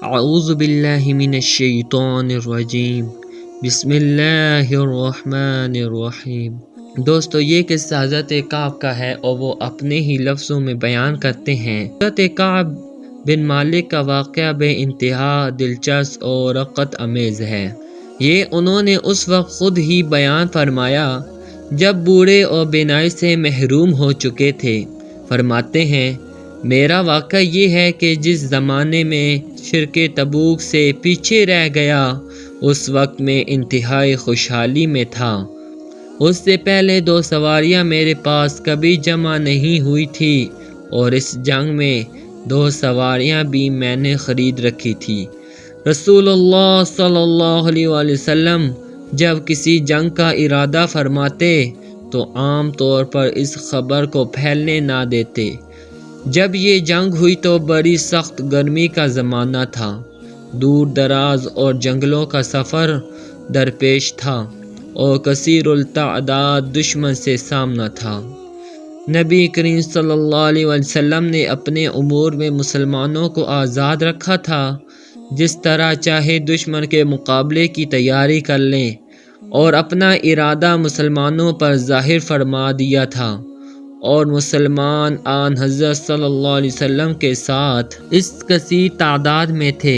اعوذ باللہ من الشیطان الرجیم بسم اللہ الرحمن الرحیم۔ دوستو، یہ قصہ حضرت کعب کا ہے اور وہ اپنے ہی لفظوں میں بیان کرتے ہیں۔ حضرت کعب بن مالک کا واقعہ بے انتہا دلچسپ اور رقت امیز ہے۔ یہ انہوں نے اس وقت خود ہی بیان فرمایا جب بوڑھے اور بینائی سے محروم ہو چکے تھے۔ فرماتے ہیں، میرا واقعہ یہ ہے کہ جس زمانے میں شرک تبوک سے پیچھے رہ گیا اس وقت میں انتہائی خوشحالی میں تھا۔ اس سے پہلے 2 سواریاں میرے پاس کبھی جمع نہیں ہوئی تھی اور اس جنگ میں 2 سواریاں بھی میں نے خرید رکھی تھی۔ رسول اللہ صلی اللہ علیہ وآلہ وسلم جب کسی جنگ کا ارادہ فرماتے تو عام طور پر اس خبر کو پھیلنے نہ دیتے۔ جب یہ جنگ ہوئی تو بڑی سخت گرمی کا زمانہ تھا، دور دراز اور جنگلوں کا سفر درپیش تھا اور کثیر التعداد دشمن سے سامنا تھا۔ نبی کریم صلی اللہ علیہ وسلم نے اپنے امور میں مسلمانوں کو آزاد رکھا تھا، جس طرح چاہے دشمن کے مقابلے کی تیاری کر لیں، اور اپنا ارادہ مسلمانوں پر ظاہر فرما دیا تھا، اور مسلمان آن حضرت صلی اللہ علیہ وسلم کے ساتھ اس کثیر تعداد میں تھے،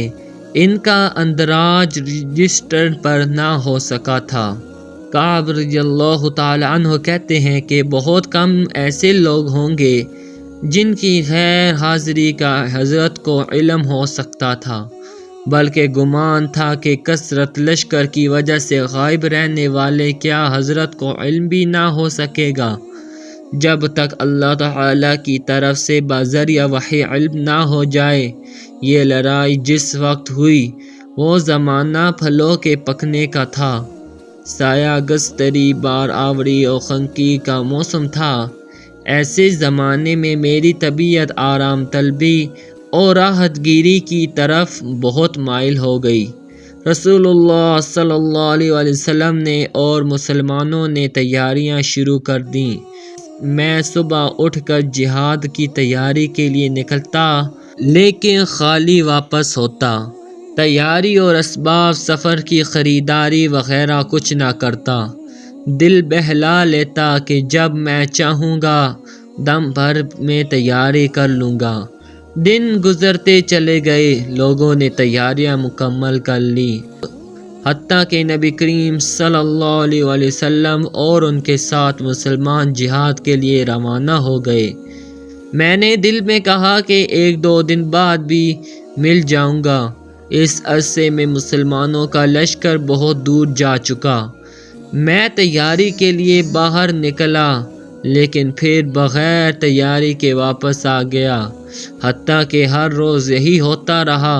ان کا اندراج رجسٹر پر نہ ہو سکا تھا۔ کعب رضی اللہ تعالی عنہ کہتے ہیں کہ بہت کم ایسے لوگ ہوں گے جن کی غیر حاضری کا حضرت کو علم ہو سکتا تھا، بلکہ گمان تھا کہ کثرت لشکر کی وجہ سے غائب رہنے والے کیا حضرت کو علم بھی نہ ہو سکے گا۔ جب تک اللہ تعالیٰ کی طرف سے بذریعہ وحی علم نہ ہو جائے۔ یہ لڑائی جس وقت ہوئی وہ زمانہ پھلوں کے پکنے کا تھا، سایہ گستری، بار آوری اور خنکی کا موسم تھا۔ ایسے زمانے میں میری طبیعت آرام طلبی اور راحت گیری کی طرف بہت مائل ہو گئی۔ رسول اللہ صلی اللہ علیہ وسلم نے اور مسلمانوں نے تیاریاں شروع کر دیں۔ میں صبح اٹھ کر جہاد کی تیاری کے لیے نکلتا، لیکن خالی واپس ہوتا۔ تیاری اور اسباب سفر کی خریداری وغیرہ کچھ نہ کرتا۔ دل بہلا لیتا کہ جب میں چاہوں گا دم بھر میں تیاری کر لوں گا۔ دن گزرتے چلے گئے، لوگوں نے تیاریاں مکمل کر لی، حتیٰ کہ نبی کریم صلی اللہ علیہ وآلہ وسلم اور ان کے ساتھ مسلمان جہاد کے لیے روانہ ہو گئے۔ میں نے دل میں کہا کہ 1-2 دن بعد بھی مل جاؤں گا۔ اس عرصے میں مسلمانوں کا لشکر بہت دور جا چکا۔ میں تیاری کے لیے باہر نکلا، لیکن پھر بغیر تیاری کے واپس آ گیا، حتیٰ کہ ہر روز یہی ہوتا رہا۔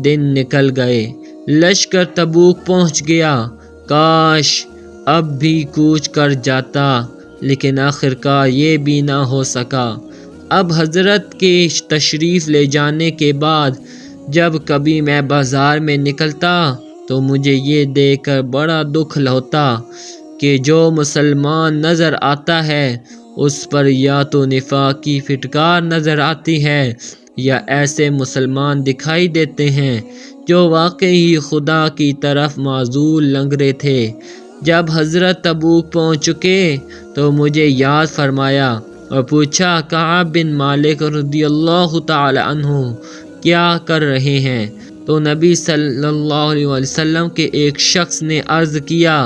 دن نکل گئے، لشکر تبوک پہنچ گیا۔ کاش اب بھی کوچ کر جاتا، لیکن آخرکار یہ بھی نہ ہو سکا۔ اب حضرت کے تشریف لے جانے کے بعد جب کبھی میں بازار میں نکلتا تو مجھے یہ دیکھ کر بڑا دکھ ہوتا کہ جو مسلمان نظر آتا ہے اس پر یا تو نفاق کی پھٹکار نظر آتی ہے یا ایسے مسلمان دکھائی دیتے ہیں جو واقعی خدا کی طرف معزول لنگرے تھے۔ جب حضرت تبوک پہنچ چکے تو مجھے یاد فرمایا اور پوچھا، کعب بن مالک رضی اللہ تعالی عنہ کیا کر رہے ہیں؟ تو نبی صلی اللہ علیہ وسلم کے ایک شخص نے عرض کیا،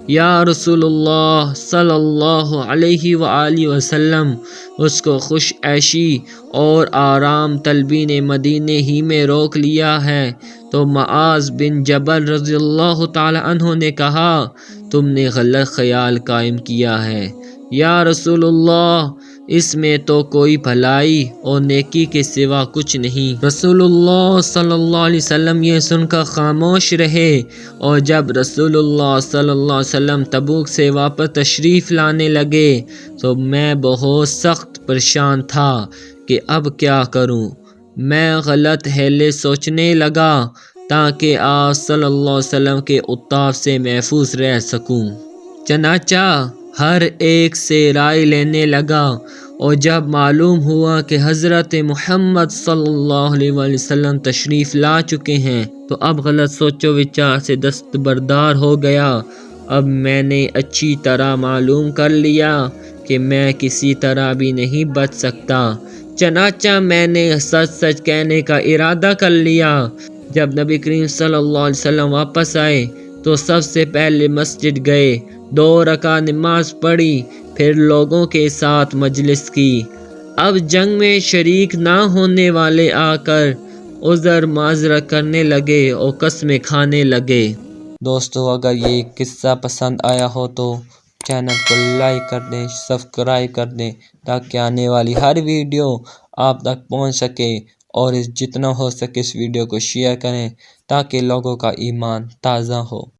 یا رسول اللہ صلی اللہ علیہ وآلہ وسلم، اس کو خوش عیشی اور آرام طلبی نے مدینے ہی میں روک لیا ہے۔ تو معاذ بن جبل رضی اللہ تعالی عنہ نے کہا، تم نے غلط خیال قائم کیا ہے یا رسول اللہ، اس میں تو کوئی بھلائی اور نیکی کے سوا کچھ نہیں۔ رسول اللہ صلی اللہ علیہ وسلم یہ سن کر خاموش رہے، اور جب رسول اللہ صلی اللہ علیہ وسلم تبوک سے واپس تشریف لانے لگے تو میں بہت سخت پریشان تھا کہ اب کیا کروں۔ میں غلط حیلے سوچنے لگا تاکہ آپ صلی اللہ علیہ وسلم کے عطاف سے محفوظ رہ سکوں۔ چنانچہ ہر ایک سے رائے لینے لگا اور جب معلوم ہوا کہ حضرت محمد صلی اللہ علیہ وآلہ وسلم تشریف لا چکے ہیں تو اب غلط سوچ و وچار سے دستبردار ہو گیا۔ اب میں نے اچھی طرح معلوم کر لیا کہ میں کسی طرح بھی نہیں بچ سکتا، چنانچہ میں نے سچ سچ کہنے کا ارادہ کر لیا۔ جب نبی کریم صلی اللہ علیہ وسلم واپس آئے تو سب سے پہلے مسجد گئے، 2 رکعت نماز پڑھی، پھر لوگوں کے ساتھ مجلس کی۔ اب جنگ میں شریک نہ ہونے والے آ کر عذر معذرت کرنے لگے اور قسمیں کھانے لگے۔ دوستو اگر یہ قصہ پسند آیا ہو تو چینل کو لائک کر دیں، سبسکرائب کر دیں تاکہ آنے والی ہر ویڈیو آپ تک پہنچ سکے، اور جتنا ہو سکے اس ویڈیو کو شیئر کریں تاکہ لوگوں کا ایمان تازہ ہو۔